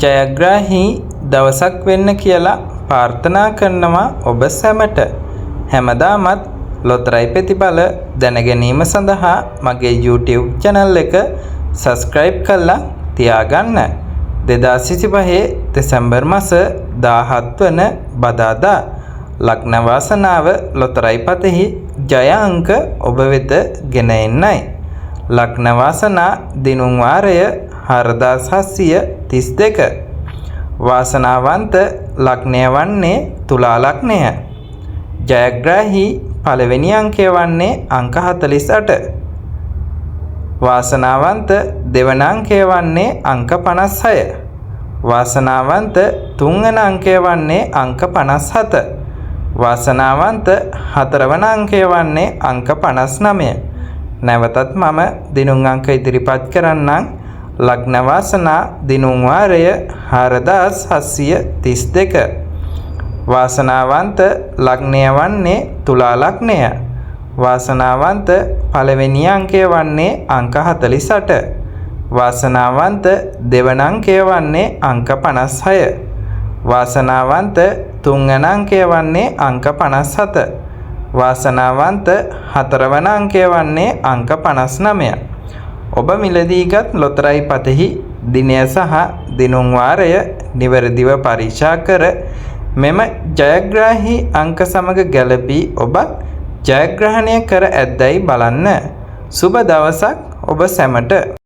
ජයග්‍රාහී දවසක් වෙන්න කියලා ප්‍රාර්ථනා කරනවා ඔබ සැමට. හැමදාමත් ලොතරැයි ප්‍රතිඵල දැන ගැනීම සඳහා මගේ YouTube channel එක subscribe කරලා තියාගන්න. 2025 දෙසැම්බර් මාස 17 වන බදාදා ලග්න වාසනාව ලොතරැයි පතෙහි ජය අංක ඔබ වෙත ගෙන එන්නයි. ලග්න වාසනා දිනුම් වාරය 4732. වාසනාවන්ත ලග්නය වන්නේ තුලා ලග්නය. ජයග්‍රාහී පළවෙනි අංකය වන්නේ අංක 48. වාසනාවන්ත දෙවන අංකය වන්නේ අංක 56. වාසනාවන්ත තුන්වන අංකය වන්නේ අංක 57. වාසනාවන්ත හතරවන අංකය වන්නේ අංක 59. නැවතත් මම දිනුම් අංක ඉදිරිපත් කරන්නම්. ලග්න වාසනා දිනුම් වාරය 4732. වාසනාවන්ත ලග්නය වන්නේ තුලා ලග්නය. වාසනාවන්ත පළවෙනි අංකය වන්නේ අංක 48. වාසනාවන්ත දෙවන අංකය වන්නේ අංක 56. වාසනාවන්ත තුන්වන අංකය වන්නේ අංක 57. වාසනාවන්ත හතරවන අංකය වන්නේ අංක 59. ඔබ මිලදීගත් ලොතරැයි පතෙහි දිනය සහ දිනුම් වාරය නිවැරදිව පරීක්ෂා කර මෙම ජයග්‍රාහී අංක සමග ගැලපී ඔබත් ජයග්‍රහණය කර ඇද්දැයි බලන්න. සුබ දවසක් ඔබ සැමට.